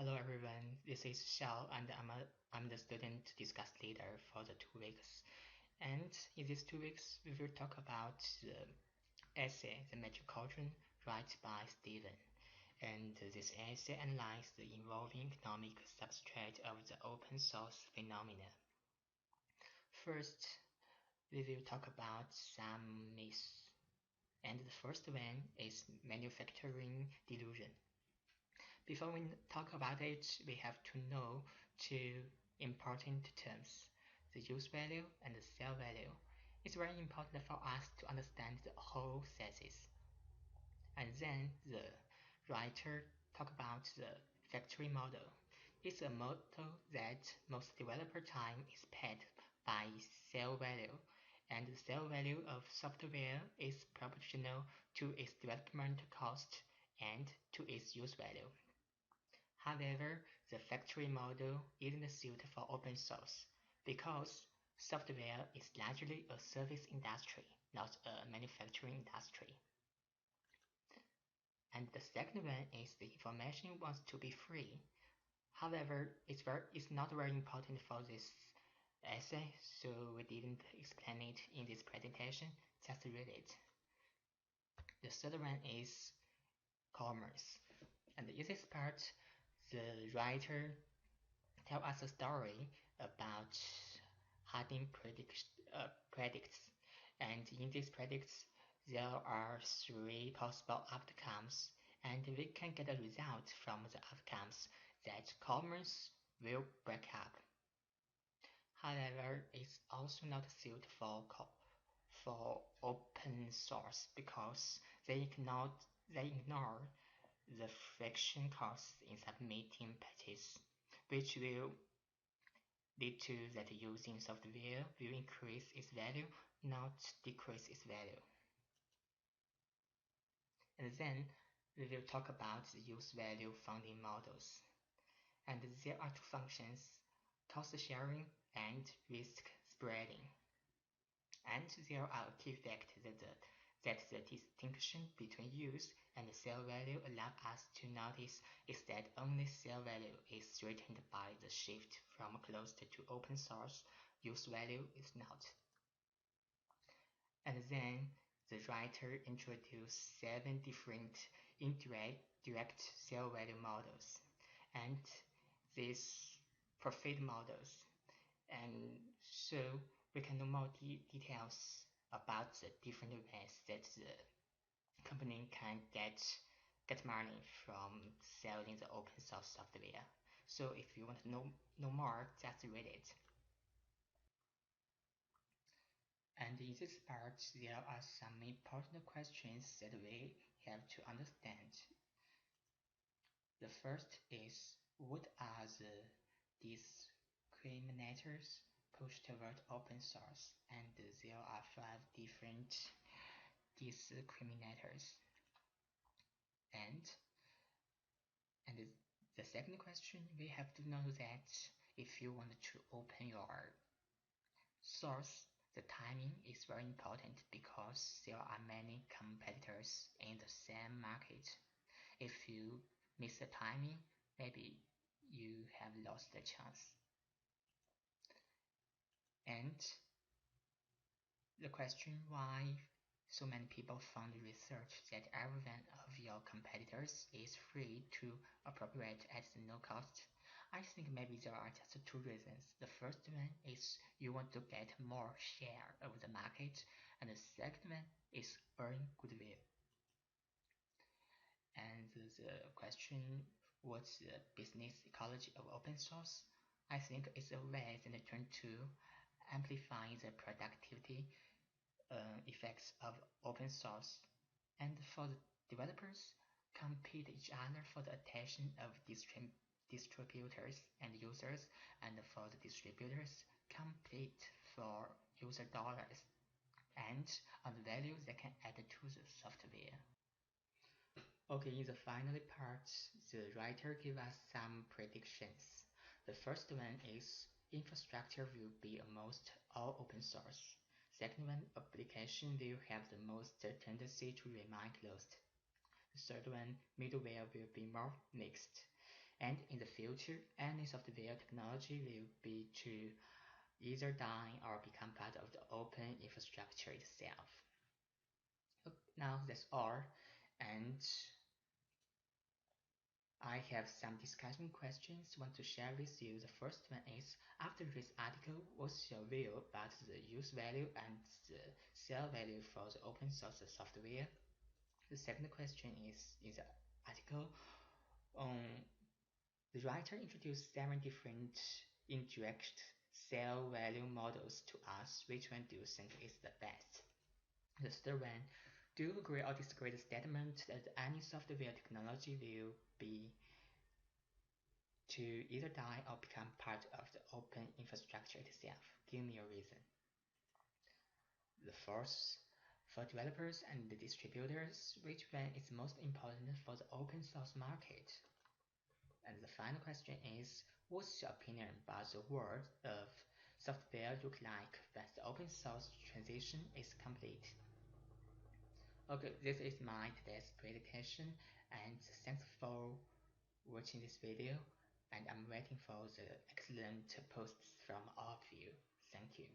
Hello everyone, this is Xiao and I'm the student discuss leader for the 2 weeks. And in these 2 weeks, we will talk about the essay, The Magic Cauldron, written by Stephen. And this essay analyzes the evolving economic substrate of the open source phenomena. First, we will talk about some myths. And the first one is manufacturing delusion. Before we talk about it, we have to know two important terms, the use value and the sale value. It's very important for us to understand the whole thesis. And then the writer talk about the factory model. It's a model that most developer time is paid by sale value, and the sale value of software is proportional to its development cost and to its use value. However, the factory model isn't suited for open source because software is largely a service industry, not a manufacturing industry. And the second one is the information wants to be free. However, it's not very important for this essay, so we didn't explain it in this presentation, just read it. The third one is commerce. And in this part, the writer tell us a story about Harding predicts, and in these predicts there are three possible outcomes, and we can get a result from the outcomes that commerce will break up. However, it's also not suited for open source because they ignore the friction costs in submitting patches, which will lead to that using software will increase its value, not decrease its value. And then we will talk about the use value funding models. And there are two functions, cost sharing and risk spreading. And there are a key fact that the distinction between use and sale value allow us to notice is that only sale value is threatened by the shift from closed to open source, use value is not. And then the writer introduced 7 different indirect sale value models and these profit models. And so we can know more details about the different ways that the company can get money from selling the open source software. So if you want to know more, just read it. And in this part, there are some important questions that we have to understand. The first is, what are the discriminators push toward open source? And there are 5 different discriminators. And the second question, we have to know that if you want to open your source, the timing is very important because there are many competitors in the same market. If you miss the timing, maybe you have lost the chance. And the question why so many people found research that every one of your competitors is free to appropriate at no cost. I think maybe there are just 2 reasons. The first one is you want to get more share of the market, and the second one is earn goodwill. And the question, what's the business ecology of open source? I think it's a way that they turn to amplify the productivity effects of open source, and for the developers compete each other for the attention of distributors and users, and for the distributors compete for user dollars and on the value they can add to the software. Okay, in the final part, the writer gives us some predictions. The first one is infrastructure will be almost all open source. Second one, application will have the most tendency to remain closed. The third one, middleware will be more mixed. And in the future, any software technology will be to either die or become part of the open infrastructure itself. Now that's all, and I have some discussion questions I want to share with you. The first one is, after this article, what's your view about the use value and the sell value for the open source software? The second question is, in the article, the writer introduced 7 different indirect sell value models to us. Which one do you think is the best? The third one, do you agree or disagree with the statement that any software technology will be to either die or become part of the open infrastructure itself? Give me a reason. The fourth, for developers and the distributors, which one is most important for the open source market? And the final question is, what's your opinion about the world of software look like when the open source transition is complete? Okay, this is my today's presentation, and thanks for watching this video, and I'm waiting for the excellent posts from all of you. Thank you.